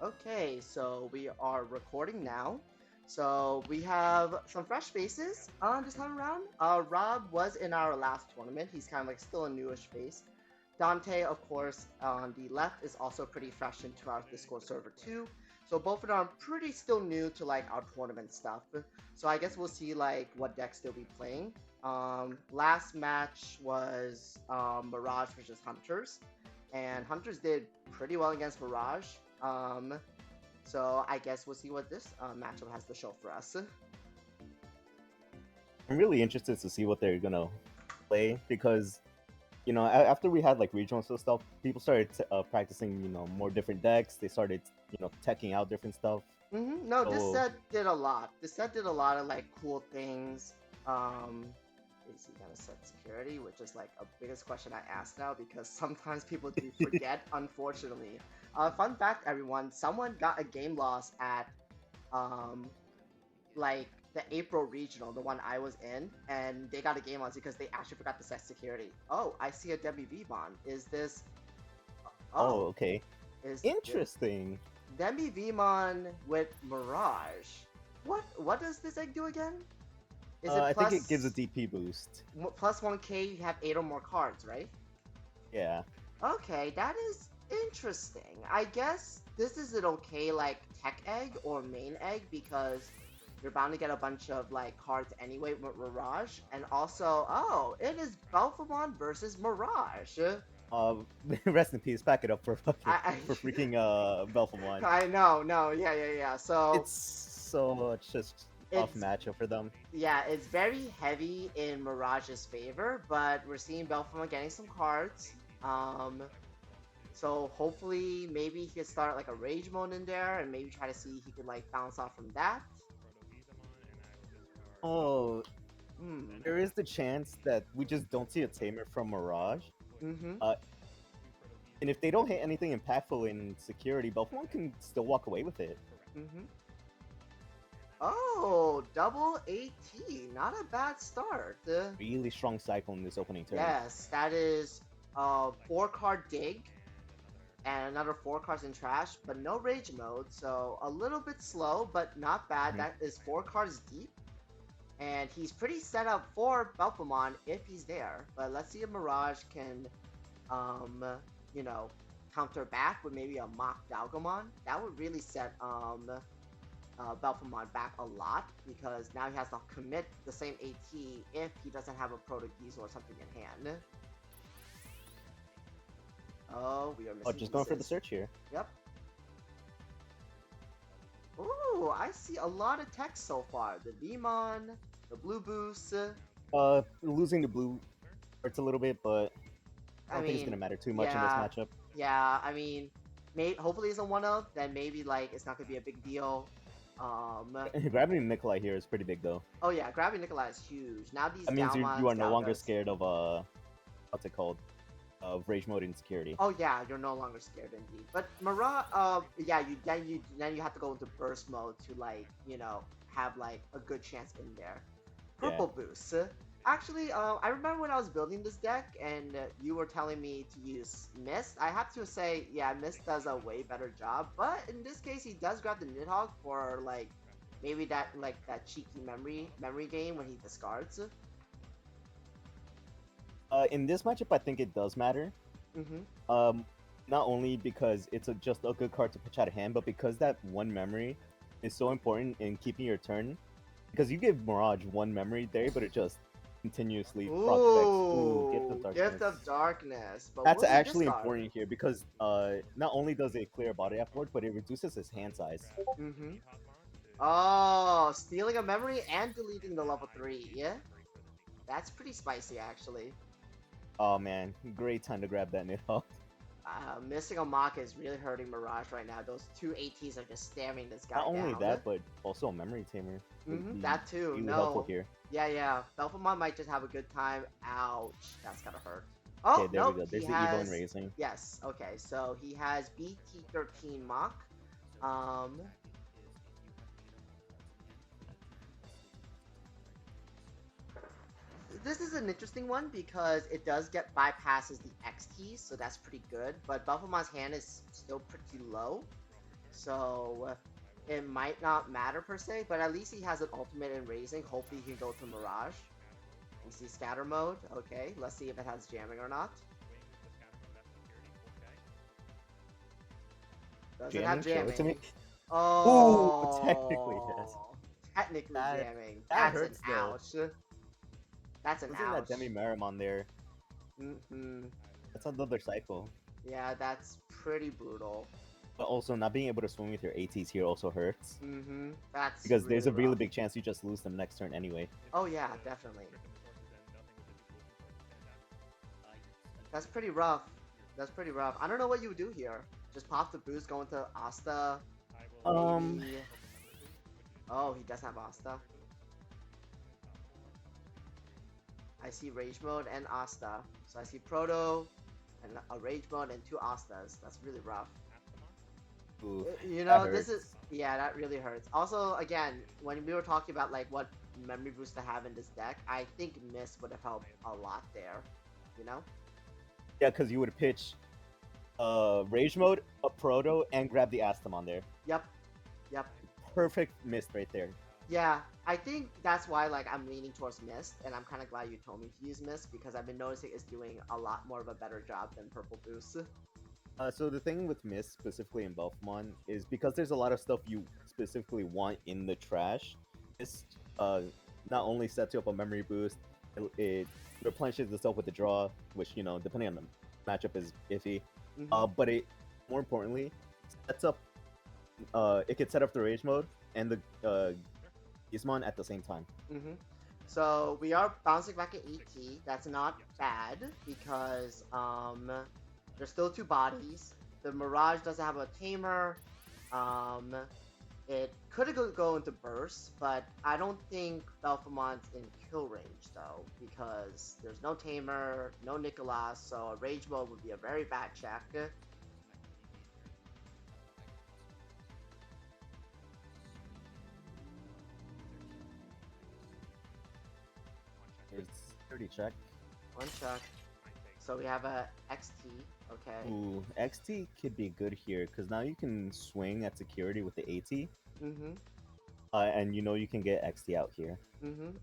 Okay, so we are recording now. So we have some fresh faces this time around. Rob was in our last tournament. He's kind of like still a newish face. Dante, of course, on the left is also pretty fresh into our Discord server too. So both of them are pretty still new to like our tournament stuff. So I guess we'll see like what decks they'll be playing. Last match was Mirage versus Hunters, and Hunters did pretty well against Mirage. Um, so I guess we'll see what this matchup has to show for us. I'm really interested to see what they're gonna play because, after we had like regionals and stuff, people started practicing, more different decks. They started, teching out different stuff. No, this So, set did a lot. This set did a lot of like cool things. Is he gonna set security? Which is like a biggest question I ask now because sometimes people do forget, unfortunately. Fun fact, everyone, someone got a game loss at um like the April regional, the one I was in, and they got a game loss because they actually forgot to set security. Oh, I see a WVMon. Is this? oh, Oh, okay, is this interesting. WVMon with Mirage? What does this egg do again? Is it I think it gives a plus DP boost. plus 1k? You have 8 or more cards, right? Yeah. Okay, that is interesting. I guess this is an okay like tech egg or main egg because you're bound to get a bunch of like cards anyway with Mirage, and also it is Belphemon versus Mirage. Uh, Rest in peace. Pack it up for fucking I for freaking Belphemon. I know, no, yeah. So It's so just tough it's matchup for them. yeah, it's very heavy in Mirage's favor, but we're seeing Belphemon getting some cards. So hopefully maybe he could start like a rage mode in there and maybe try to see he could like bounce off from that. Oh, Hmm. there is the chance that we just don't see a tamer from Mirage. Mm-hmm. Uh, and if they don't hit anything impactful in security, Belfont can still walk away with it. Mm-hmm. Oh, double AT. Not a bad start. Really strong cycle in this opening turn. Yes, that is 4 card dig and another 4 cards in trash, but no rage mode, so a little bit slow, but not bad. Mhm. That is 4 cards deep. And he's pretty set up for Belphemon if he's there. But let's see if Mirage can, um, you know, counter back with maybe a mock Dalgamon. That would really set Belphemon back a lot because now he has to commit the same AT if he doesn't have a Protogeese or something in hand. Oh, we are Oh, missing just going for the pieces. search here. Yep. Ooh, I see a lot of text so far. The Vmon, the Blue Boost. Losing the blue hurts a little bit, but I I don't think it's gonna mean, matter too much in this yeah, matchup. yeah. I mean, hopefully it's a 1-of. Then maybe like it's not gonna be a big deal. Um, Grabbing Nikolai here is pretty big though. oh yeah, grabbing Nikolai is huge. Now these That means you Galmons, are no longer Galgas. scared of what's it called? Of rage mode insecurity. Oh yeah, you're no longer scared indeed. But Mara, yeah, you have to go into burst mode to like have like a good chance in there. Yeah. Purple boost. Actually, I remember when I was building this deck and you were telling me to use Mist. I have to say, yeah, Mist does a way better job. But in this case, he does grab the Nidhogg for like maybe that cheeky memory game when he discards. In this matchup, I think it does matter. Mm-hmm. Um, Not only because it's just a good card to pitch out of hand, but because that one memory is so important in keeping your turn. Because you give Mirage one memory there, but it just continuously proc effects. Ooh, Gift of Ooh, Darkness. Gift of Darkness. But That's what does he actually discard? important here because not only does it clear body afterwards, but it reduces his hand size. Mm-hmm. Oh, stealing a memory and deleting the level 3. Yeah, that's pretty spicy actually. Oh man, great time to grab that Nidhogg. Missing a mock is really hurting Mirage right now. Those 2 ATs are just staring this guy Not only down. that, but also a memory tamer would be That too. really helpful No. here. Yeah. Belphemon might just have a good time. Ouch. That's gotta hurt. Okay, Oh, there we nope. go. He There's the Evo and has... Raising. Yes. Okay, so he has BT13 mock. Um, this is an interesting one because it does get bypasses the XT, so that's pretty good. But Belphemon's hand is still pretty low. So it might not matter per se, but at least he has an ultimate in raising. Hopefully he can go to Mirage. We see scatter mode. Okay, let's see if it has jamming or not. Does it have Jamming? Show it to me. jamming? Ooh, technically yes. Oh, technically That jamming. that That's an hurts though. ouch. That's an Losing that ouch. Demi Marimon there. Mm-hmm. That's another cycle. Yeah, that's pretty brutal. But also not being able to swing with your ATs here also hurts. Mm-hmm. That's Because there's really a really rough. big chance you just lose them next turn anyway. Oh yeah, definitely. That's pretty rough. That's pretty rough. I don't know what you would do here. Just pop the boost, go into Asta. Maybe. Oh, he does have Asta. I see Rage Mode and Asta. So I see Proto and a Rage Mode and two Astas. That's really rough. Ooh, You that know, this is... hurts. Yeah, that really hurts. Also, again, when we were talking about like what memory boost to have in this deck, I think Mist would have helped a lot there. You know? Yeah, because you would pitch Rage Mode, a Proto, and grab the Astamon there. Yep. Yep. Perfect mist right there. Yeah, I think that's why like I'm leaning towards Mist, and I'm kind of glad you told me to use Mist because I've been noticing it's doing a lot more of a better job than Purple Boost. So the thing with Mist, specifically in Belphemon, is because there's a lot of stuff you specifically want in the trash, Mist not only sets you up a memory boost, it replenishes itself with the draw, which, you know, depending on the matchup is iffy, but it, more importantly, sets up, it could set up the Rage Mode and the Gizmon at the same time. So we are bouncing back at ET. That's not bad because there's still two bodies. The Mirage doesn't have a tamer. It could go into burst, but I don't think Belphemon's in kill range though because there's no tamer, no Nicolas, so a rage mode would be a very bad check. It's 30 check. One check. So we have a XT. Okay. Ooh, XT could be good here because now you can swing at security with the AT. And you know you can get XT out here.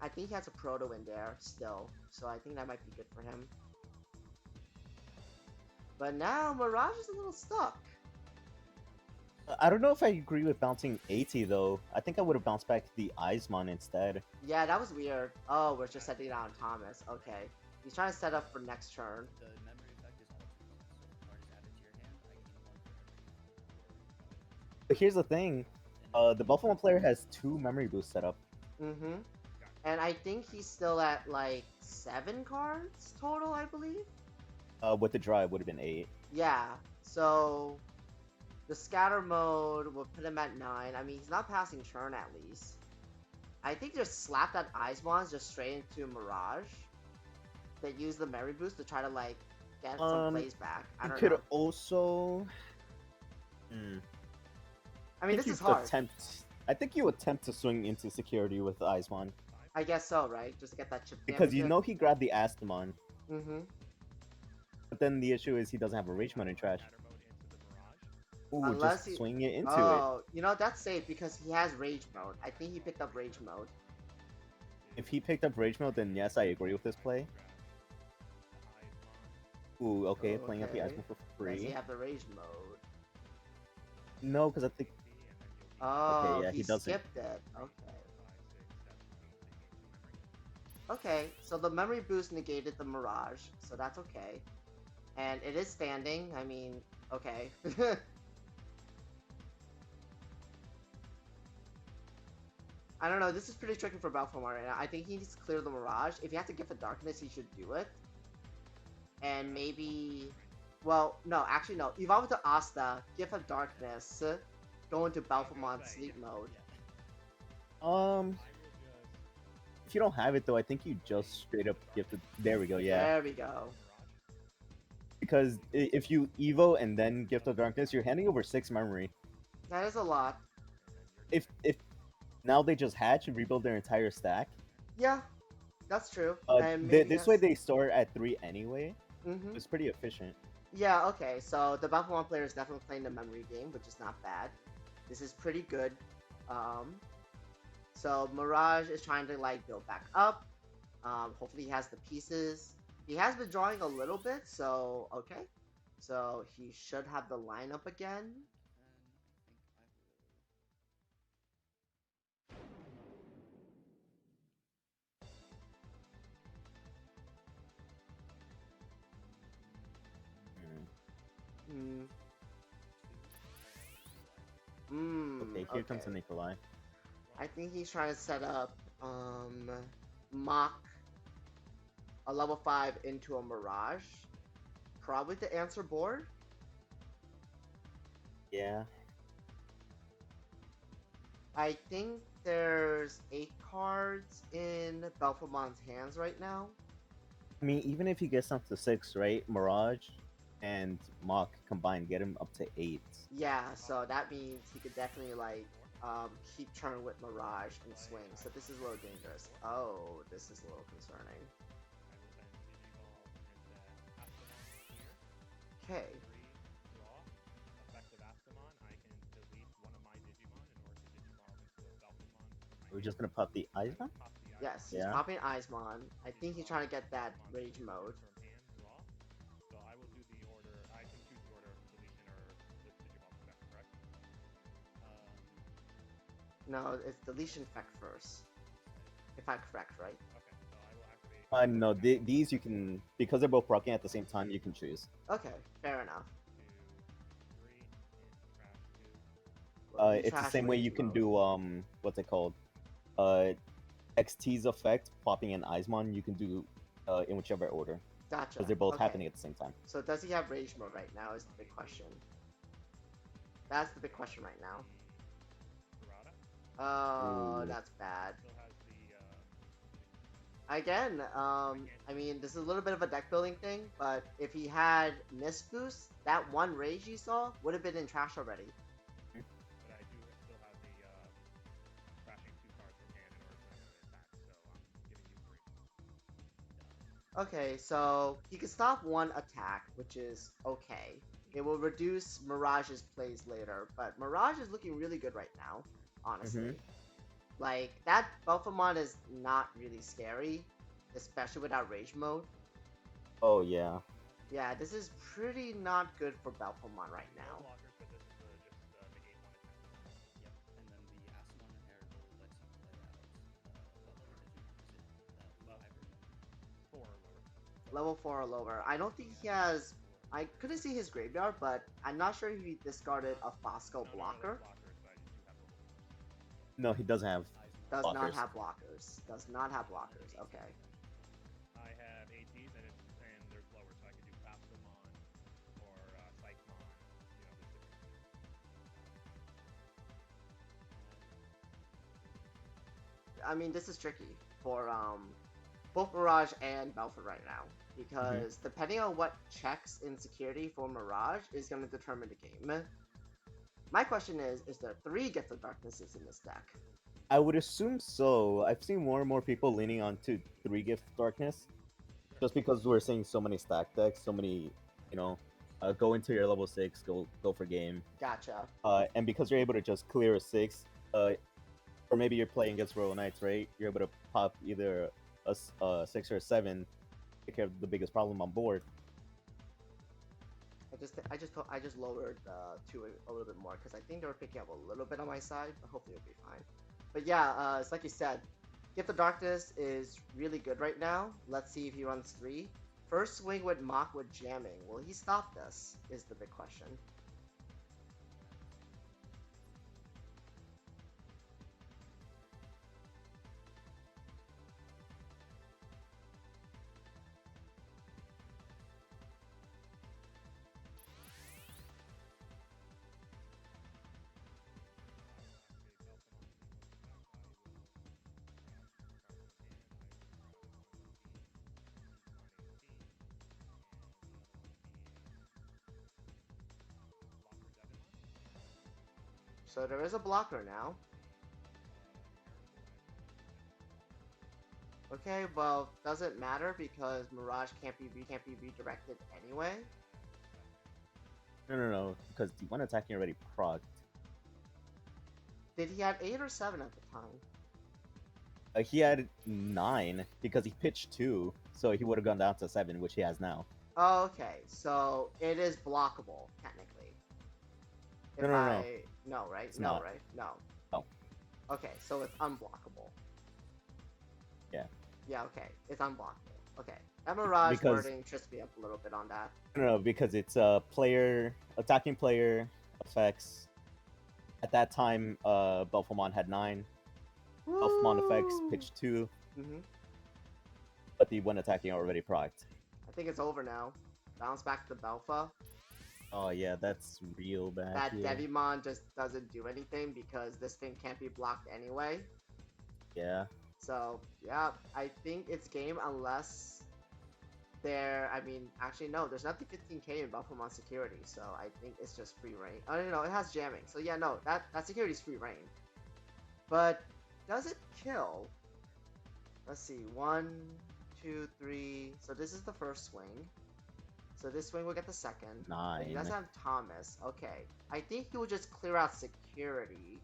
I think he has a Proto in there still, so I think that might be good for him. But now Mirage is a little stuck. I don't know if I agree with bouncing AT though. I think I would have bounced back the Eismon instead. Yeah, that was weird. Oh, we're just setting down Thomas. Okay. He's trying to set up for next turn. But here's the thing. The Belphemon player has 2 memory boosts set up. And I think he's still at like 7 cards total, I believe. With the draw, it would have been 8. Yeah, so the scatter mode will put him at 9. I mean, he's not passing turn at least. I think just slap that Eismon just straight into Mirage. That use the memory boost to try to like get some plays back. I don't know. Could also. I mean, this is hard. I think you attempt to swing into security with Eismon. I guess so, right? Just to get that chip. Because you know he grabbed the Astamon. But then the issue is he doesn't have a Rage Mode in trash. Ooh, unless just swing it into it. Oh, you know, that's safe because he has Rage Mode. I think he picked up Rage Mode. If he picked up Rage Mode, then yes, I agree with this play. Ooh, okay, playing up the Eismon for free. Does he have the Rage Mode? No, because I think... Oh, okay, yeah, he doesn't. Skipped it. Okay. Okay, so the memory boost negated the Mirage, so that's okay. And it is standing, I mean, okay. I don't know, this is pretty tricky for Belphemon right now. I think he needs to clear the Mirage. If he has to Gift of Darkness, he should do it. And maybe... Well, no, actually no. Evolve into Asta, Gift of Darkness, go into Belphemon Sleep Mode. If you don't have it though, I think you just straight up gifted. There we go, yeah. There we go. Because if you Evo and then Gift of Darkness, you're handing over 6 memory. That is a lot. If now they just hatch and rebuild their entire stack. Yeah, that's true. This way they store at 3 anyway. It's pretty efficient. Yeah, okay, so the Belphemon player is definitely playing the memory game, which is not bad. This is pretty good. Um, so Mirage is trying to like build back up. Hopefully he has the pieces. He has been drawing a little bit, so okay. So he should have the lineup again. Hmm. Okay, here comes the Okay. Nikolai. I think he's trying to set up mock a level 5 into a Mirage. Probably to answer board. Yeah. I think there's 8 cards in Belphemon's hands right now. I mean, even if he gets up to 6, right? Mirage and Mach combined get him up to 8. Yeah, so that means he could definitely like keep turn with Mirage and swing. So this is a little dangerous. Oh, this is a little concerning. Okay. We're just gonna pop the Eisman? Yes, he's Yeah. popping Eismon. I think he's trying to get that rage mode. No, it's deletion effect first. If I'm correct, right? No, these you can, because they're both proccing at the same time, you can choose. Okay, fair enough. Well, It's the trash same way rage you can mode. do, what's it called? XT's effect, popping an Eismon, you can do in whichever order. Gotcha. Because they're both Okay. happening at the same time. So does he have rage mode right now is the big question. That's the big question right now. Oh, Ooh. that's bad. Again, I mean, this is a little bit of a deck building thing, but if he had Miss Boost, that one rage you saw would have been in trash already. Okay, so he can stop one attack, which is okay. It will reduce Mirage's plays later, but Mirage is looking really good right now, honestly. Like, that Belphemon is not really scary, especially without Rage Mode. Oh, yeah. Yeah, this is pretty not good for Belphemon right now. Level 4 or lower. I don't think he has... I couldn't see his graveyard, but I'm not sure if he discarded a Fosco blocker. No, he doesn't have Does not blockers. have blockers. Does not have blockers. Okay. I mean, this is tricky for both Mirage and Belfort right now. Because depending on what checks in security for Mirage is going to determine the game. My question is there 3 Gifts of Darknesses in this deck? I would assume so. I've seen more and more people leaning on to 3 Gift Darkness. Just because we're seeing so many stack decks, so many, go into your level 6, go for game. Gotcha. And because you're able to just clear a 6, or maybe you're playing against Royal Knights, right? You're able to pop either a 6 or a 7, take care of the biggest problem on board. I just lowered the 2 a little bit more because I think they were picking up a little bit on my side, but hopefully it'll be fine. But yeah, it's like you said, Gift of Darkness is really good right now. Let's see if he runs 3. First swing with Mach with jamming. Will he stop this? Is the big question. So there is a blocker now. Okay, well, doesn't matter because Mirage can't be redirected anyway. No, because the one attacking already procced. Did he have 8 or 7 at the time? He had 9 because he pitched 2, so he would have gone down to 7, which he has now. Oh, okay, so it is blockable technically. No, If no, no, I no, right? it's No, not. right? No. Oh, Okay, so it's unblockable. yeah. Yeah, okay, it's unblockable. Okay, that Mirage Because wording trips me up a little bit on that. no, because it's attacking player effects. At that time, Belphemon had 9. Belphemon effects Woo! pitched 2, Mhm. but the one attacking already procced. I think it's over now. Bounce back to Belpha. Oh yeah, that's real bad That here. Devimon just doesn't do anything because this thing can't be blocked anyway. Yeah. So yeah, I think it's game unless I mean, actually no, there's nothing 15k in Belphemon security, so I think it's just free reign. Oh no, it has jamming, so yeah, no, that security is free reign. But does it kill? Let's see, 1, 2, 3. So this is the first swing. So this swing will get the second. But he does 9. have Thomas. Okay, I think he will just clear out security.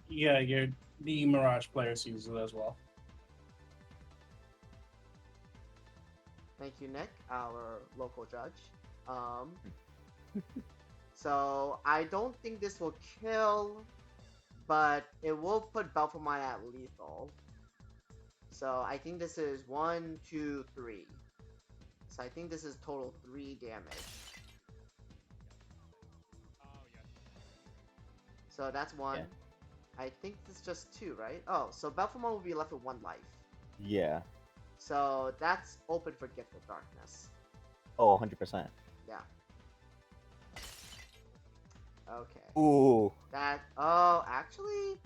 Yeah, the Mirage player sees it as well. Thank you, Nick, our local judge. So I don't think this will kill, but it will put Belphemon at lethal. So I think this is 1, 2, 3. So I think this is total 3 damage. So that's 1. Yeah. I think this is just 2, right? Oh, so Belphemon will be left with 1 life. Yeah. So that's open for Gift of Darkness. Oh, 100%. Yeah. Okay. Ooh. Actually?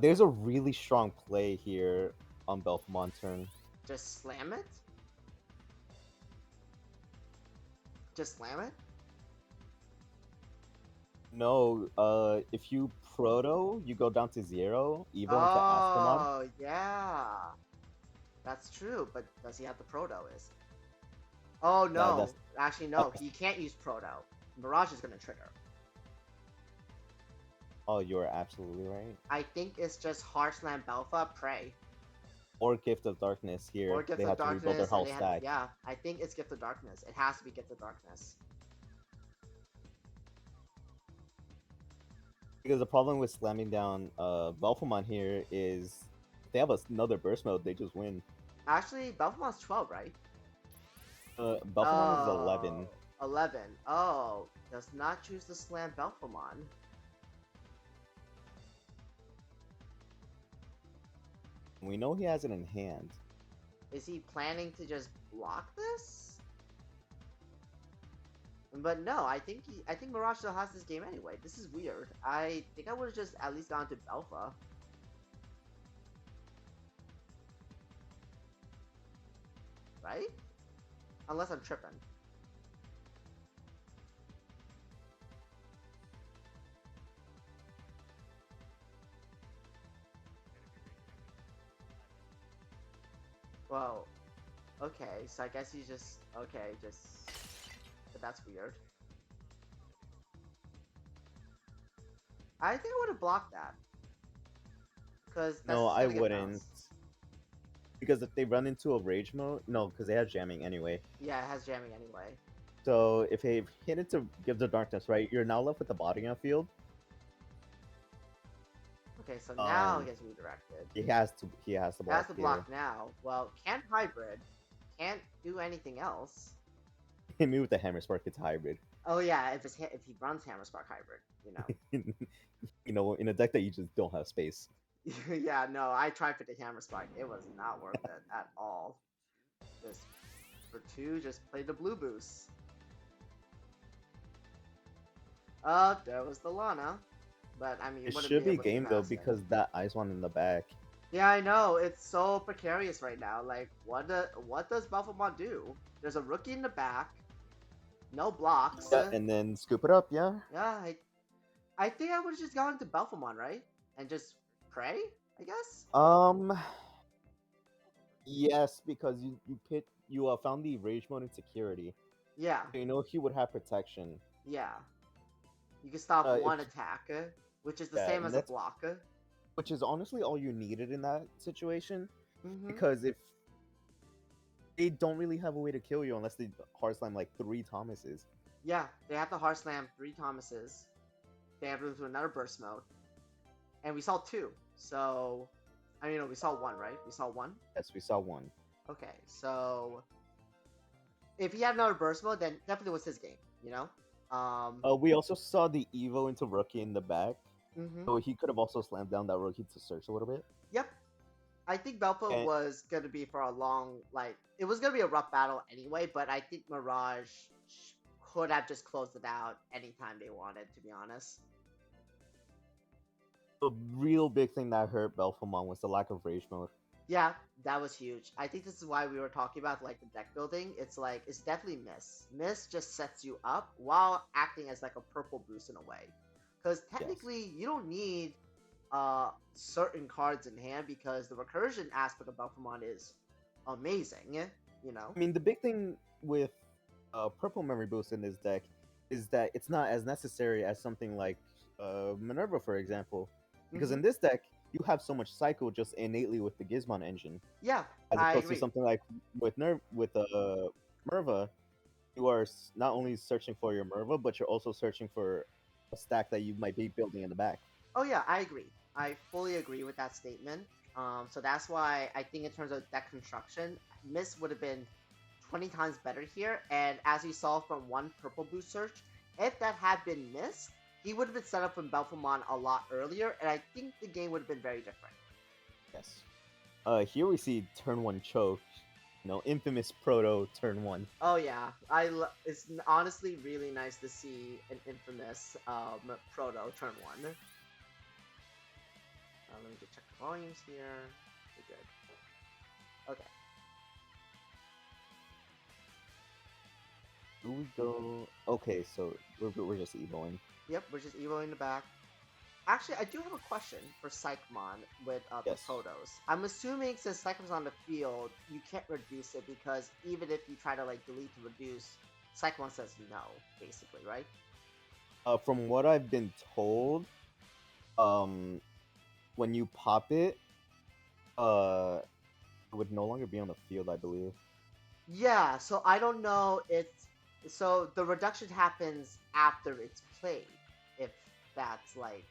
There's a really strong play here on Belphemon turn. Just slam it? Just slam it? No, if you proto, you go down to 0, Evo into Astamon. Oh, yeah. That's true, but does he have the Proto is? Oh, no. Actually, no. He can't use Proto. Mirage is going to trigger. Oh, you're absolutely right. I think it's just Hard Slam Belpha, Prey. Or Gift of Darkness here. Or Gift they of have to rebuild their Darkness. whole stack. Yeah, I think it's Gift of Darkness. It has to be Gift of Darkness. Because the problem with slamming down Belphemon here is if they have another burst mode, they just win. Actually, Belphemon's 12, right? Belphemon is 11. 11. Oh, does not choose to slam Belphemon. We know he has it in hand. Is he planning to just block this? But no, I think Mirage still has this game anyway. This is weird. I think I would have just at least gone to Belpha. Right? Unless I'm tripping. Well, okay, so I guess he's just but that's weird. I think I would have blocked that. Because No, I wouldn't. Because if they run into a rage mode, no, because they have jamming anyway. Yeah, it has jamming anyway. So if they hit it to give the darkness, right, you're now left with the body on field. Okay, so now he gets redirected. He has to block. He has to block now. Well, can't hybrid. Can't do anything else. Hit me with the Hammer Spark. It's hybrid. Oh yeah, if he runs Hammer Spark hybrid, you know. You know, in a deck that you just don't have space. Yeah, no, I tried for the Hammer Spark. It was not worth it at all. Just for 2, just play the blue boost. There was the Lana. But I mean, it should be game though because that Ice One in the back. Yeah, I know. It's so precarious right now. Like, what does Belphemon do? There's a rookie in the back. No blocks. Yeah, and then scoop it up, yeah? Yeah, I think I would have just gone to Belphemon, right? And just prey, I guess. Yes, because you found the rage mode in security, Yeah, so you know he would have protection. yeah. You can stop If one attack, which is the yeah, same and as a that's block. which is honestly all you needed in that situation, Mm-hmm. because if they don't really have a way to kill you unless they hard slam like 3 Thomases. Yeah, they have to hard slam 3 Thomases. They have to move to another burst mode, and we saw two. So, I mean, no, we saw one, right? We saw one. Yes, we saw one. Okay, so if he had another burst mode, then definitely was his game. You know. We also saw the Evo into Rookie in the back, Mm-hmm. so he could have also slammed down that Rookie to search a little bit. Yep. I think Belpo And was gonna be for a long, like, it was gonna be a rough battle anyway. But I think Mirage could have just closed it out anytime they wanted. To be honest. the real big thing that hurt Belphemon was the lack of rage mode. Yeah, that was huge. I think this is why we were talking about like the deck building. It's like it's definitely Miss. Miss just sets you up while acting as like a purple boost in a way. Because technically you don't need certain cards in hand because the recursion aspect of Belphemon is amazing. You know? I mean, the big thing with purple memory boost in this deck is that it's not as necessary as something like Minerva, for example, because in this deck you have so much cycle just innately with the Gizmon engine, Yeah, as I opposed to agree. something like with Merva, you are not only searching for your Merva, but you're also searching for a stack that you might be building in the back. Oh yeah, I agree. I fully agree with that statement. So that's why I think in terms of deck construction, Miss would have been 20 times better here. And as you saw from one purple boost search, if that had been missed, he would have been set up from Belphemon a lot earlier, and I think the game would have been very different. Yes. Here we see turn one choke, infamous proto turn one. Oh yeah, it's honestly really nice to see an infamous proto turn one. Let me just check the volumes here. We're good. Okay. Do we go? Okay, so we're just evoing. Yep, we're just evoing the back. Actually, I do have a question for Psychmon with the Yes. Protos. I'm assuming since Psychmon's on the field, you can't reduce it because even if you try to like delete to reduce, Psychmon says no, basically, right? From what I've been told, when you pop it, it would no longer be on the field, I believe. Yeah, so I don't know. So the reduction happens after it's played, if that's like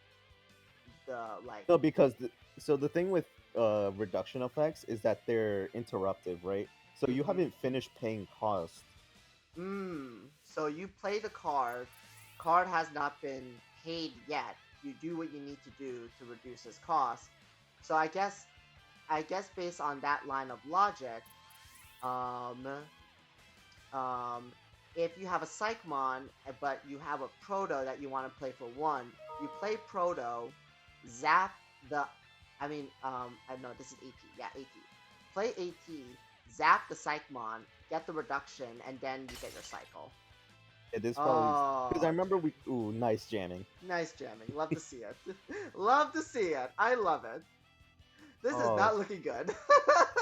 the like. No, because the thing with reduction effects is that they're interruptive, right? So you haven't finished paying cost. So you play the card. Card has not been paid yet. You do what you need to do to reduce his cost. So I guess based on that line of logic, um, if you have a Psychmon but you have a Proto that you want to play for one, you play Proto, zap the. I mean, I know this is AT. Yeah, AT. Play AT, zap the Psychmon, get the reduction, and then you get your cycle. It is probably because I remember nice jamming. Nice jamming. Love to see it. Love to see it. I love it. This is not looking good.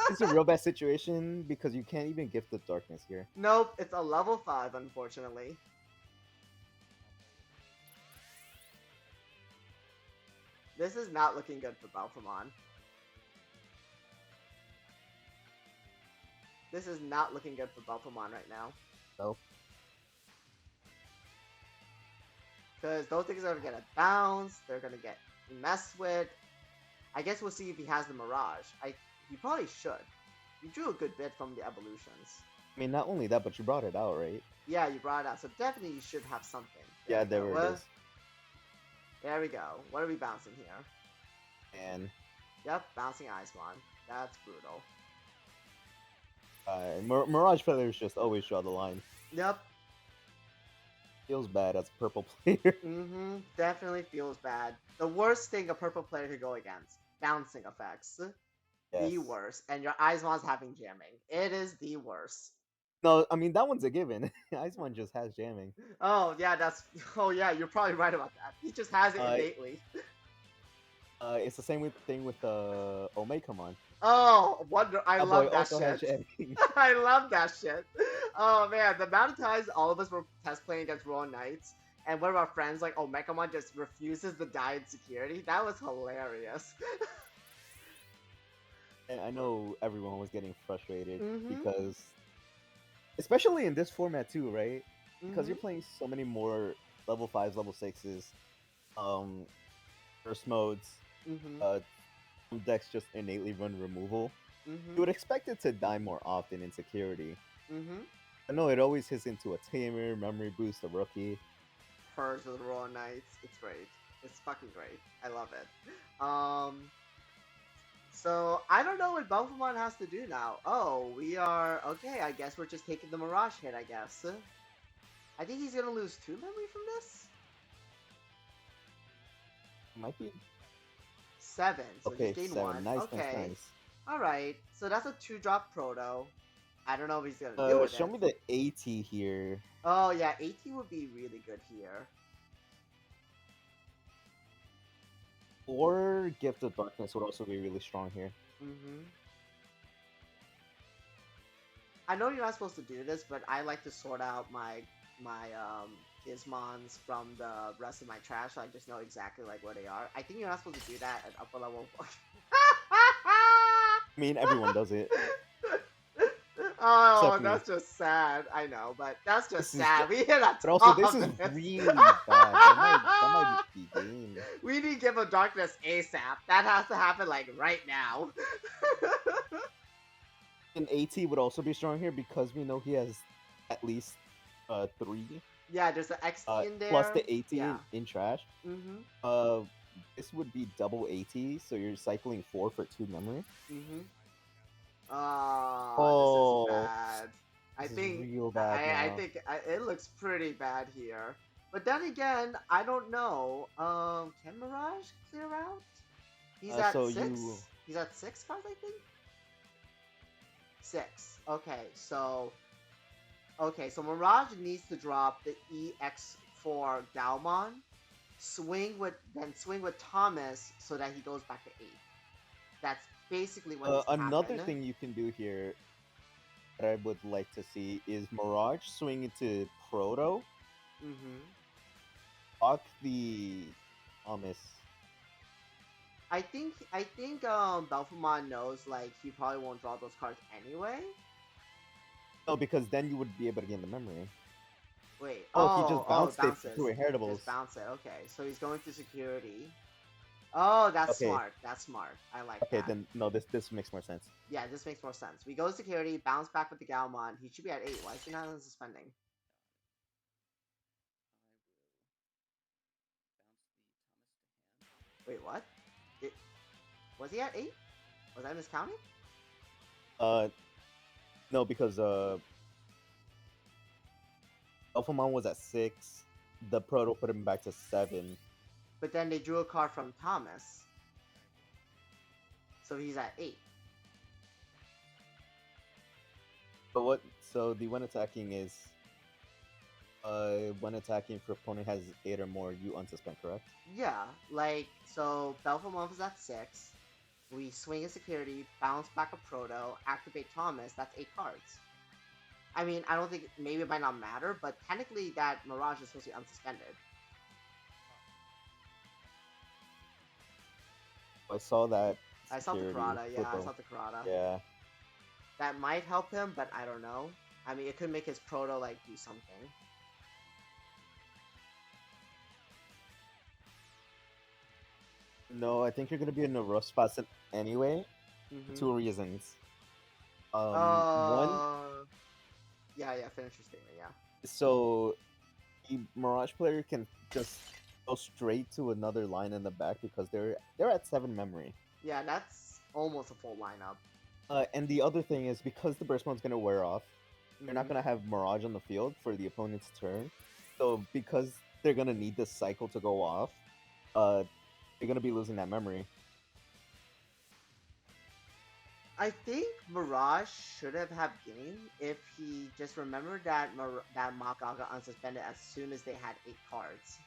It's a real bad situation because you can't even gift the darkness here. Nope, it's a level 5, unfortunately. This is not looking good for Belphemon. This is not looking good for Belphemon right now. Nope. Because those things are going to bounce, they're going to get messed with. I guess we'll see if he has the Mirage. He probably should. You drew a good bit from the evolutions. I mean, not only that, but you brought it out, right? Yeah, you brought it out, so definitely you should have something. There it is. There we go. What are we bouncing here? And yep, bouncing Icemon. That's brutal. Mirage players just always draw the line. Yep. Feels bad as a purple player. Definitely feels bad. The worst thing a purple player could go against. Bouncing effects. Yes. The worst. And your Icemons having jamming. It is the worst. No, I mean, that one's a given. Icemon just has jamming. Oh, yeah, you're probably right about that. He just has it innately. It's the same thing with Omegamon. Oh, wonder! I That boy love that also has shit. Egg. I love that shit. Oh man, the amount of times all of us were test playing against Royal Knights, and one of our friends like, oh, Mechamon just refuses to die in security. That was hilarious. And I know everyone was getting frustrated Mhm. because, especially in this format too, right? Because you're Mhm. playing so many more level 5s, level 6s, um, burst modes, Mhm. uh, some decks just innately run removal. You Mhm. would expect it to die more often in security. Mhm. But no, it always hits into a tamer, memory boost, a rookie. Purge of the Royal Knights. It's great. It's fucking great. I love it. So I don't know what Belphemon has to do now. Oh, we are okay. I guess we're just taking the Mirage hit. I guess. I think he's gonna lose 2 memory from this. Might be 7. So just okay. gain 7, 1. nice, nice, Okay. nice. All right. So that's a 2-drop Proto. I don't know if he's gonna deal with Show it. me the AT here. Oh yeah, 18 would be really good here. Or Gift of Darkness would also be really strong here. Mhm. I know you're not supposed to do this, but I like to sort out my Gizmons from the rest of my trash, so I just know exactly like where they are. I think you're not supposed to do that at upper level. I mean, everyone does it. Oh, Except me. that's just sad. I know, but that's just This is just, sad. We hit a but also this is Thomas. really bad. That might be game. We need Give of Darkness ASAP. That has to happen like right now. And AT would also be strong here because we know he has at least 3 Yeah, there's an XT in plus there. the AT Yeah. in trash. Mhm. Uh, this would be double AT, so you're cycling 4 for 2 memory. Mhm. Ah, this is Oh, bad. I this is think real bad I now. think it looks pretty bad here. But then again, I don't know. Can Mirage clear out? He's at So 6. you He's at 6 cards, I think. 6. Okay, so Mirage needs to drop the EX4 Galmon, swing with Thomas so that he goes back to 8. That's basically what needs to another happen. thing you can do here that I would like to see is Mirage swing into Proto, Mm-hmm. block the Thomas. I think Belphemon knows like he probably won't draw those cards anyway. No, because then you would be able to gain the memory. Wait. Oh, he just Oh, it bounced it bounces. through Inheritables. Just bounce it. Okay, so he's going through security. Oh, that's Okay. smart. That's smart. I like Okay, that. then no, this makes more sense. Yeah, this makes more sense. We go to security, bounce back with the Galmon. He should be at 8. Why is he not suspending? Wait, what? It, was he at 8? Was I miscounting? No, because Belphemon was at 6. The Proto put him back to 7. But then they drew a card from Thomas. So he's at 8. But what? So the one attacking is, when attacking if your opponent has 8 or more, you unsuspend, correct? Yeah, like, so Belphemon is at 6. We swing a security, bounce back a Proto, activate Thomas, that's 8 cards. I mean, I don't think, maybe it might not matter, but technically that Mirage is supposed to be unsuspended. I saw that. I saw the security Karada, yeah, I flip saw the Karada. Yeah. That might help him, but I don't know. I mean, it could make his Proto, like, do something. No, I think you're gonna be in a rough spot anyway. For 2 reasons. One, Yeah, finish your statement, yeah. so the Mirage player can just go straight to another line in the back because they're at 7 memory. Yeah, that's almost a full lineup. And the other thing is because the burst mode's gonna wear off, they're not Mhm. gonna have Mirage on the field for the opponent's turn. So because they're gonna need this cycle to go off, they're gonna be losing that memory. I think Mirage should have had game if he just remembered that that Maka got unsuspended as soon as they had 8 cards.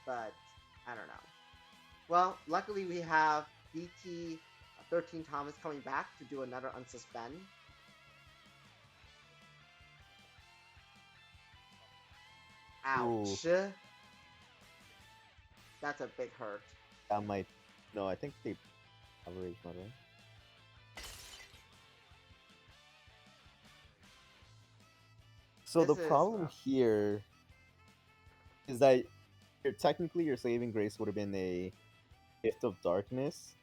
But I don't know. Well, luckily we have BT13 Thomas coming back to do another unsuspend. Ooh, Ouch. That's a big hurt. that might. No, I think they have a rage mode, right? So This the is problem rough. here is that technically your saving grace would have been a gift of darkness,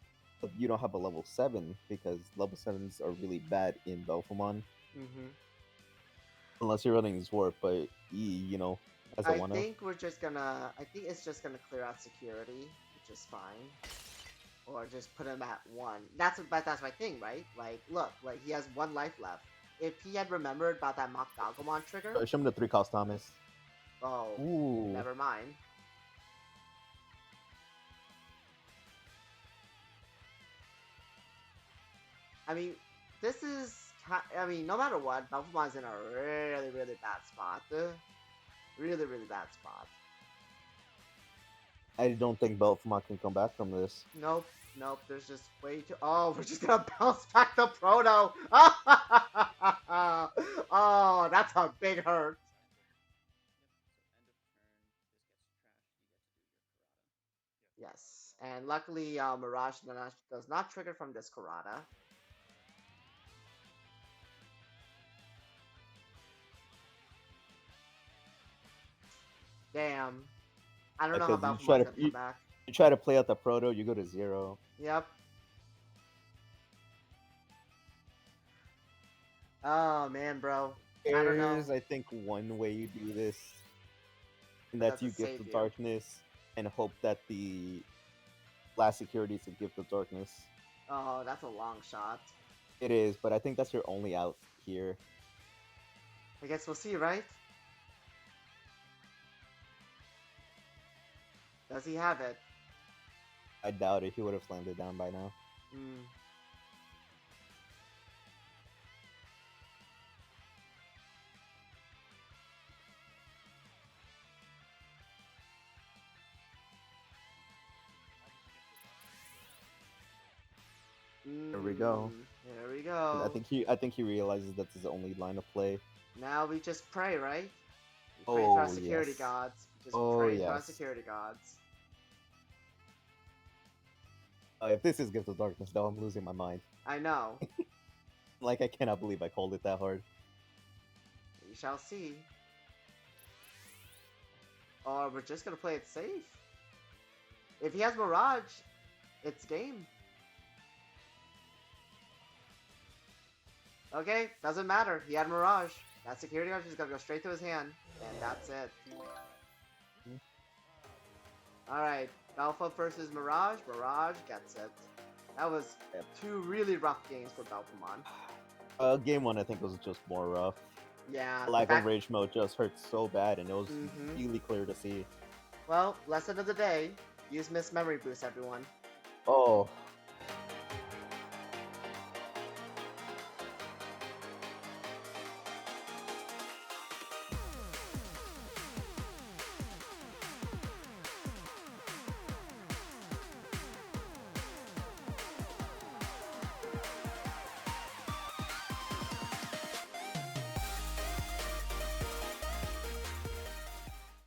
but you don't have a level 7 because level 7s are really bad in Belphemon Mm-hmm. unless you're running Zwarp, but you know, as a I 1-0. think we're just gonna. I think it's just gonna clear out security, which is fine. Or just put him at 1. But that's my thing, right? Like, look, like he has 1 life left. If he had remembered about that Miragegaogamon trigger, Show him the 3-cost Thomas. oh, Ooh. never mind. I mean, this is. I mean, no matter what, Belphemon's in a really, really bad spot. Really, really bad spot. I don't think Belphemon can come back from this. Nope, nope. There's just way too. Oh, we're just gonna bounce back the Proto. Oh, that's a big hurt. Yes, and luckily, Mirage does not trigger from this Karada. Damn. I don't know how Because Belphemon's gonna come back. you try to play out the proto, you go to 0. Yep. Oh man, bro. I don't know. There's, I think, one way you do this, and But that's you that's a gift save the you. darkness and hope that the last security is a gift of darkness. Oh, that's a long shot. It is, but I think that's your only out here. I guess we'll see, right? Does he have it? I doubt it. He would have slammed it down by now. Hmm. There we go. There we go. I think he realizes that's his only line of play. Now we just pray, right? We pray to our Oh, security yes. gods. We just Oh, pray to our yes. security gods. If this is Gift of Darkness, though, I'm losing my mind. I know. Like, I cannot believe I called it that hard. We shall see. Or we're just gonna play it safe. If he has Mirage, it's game. Okay, doesn't matter. He had Mirage. That security guard is gonna go straight to his hand, and that's it. Alright, Alpha versus Mirage. Mirage gets it. That was 2 really rough games for Belphemon. Game 1, I think, was just more rough. Yeah. Lack of rage mode just hurt so bad, and it was Mhm. really clear to see. Well, lesson of the day. Use Miss Memory Boost, everyone. Oh,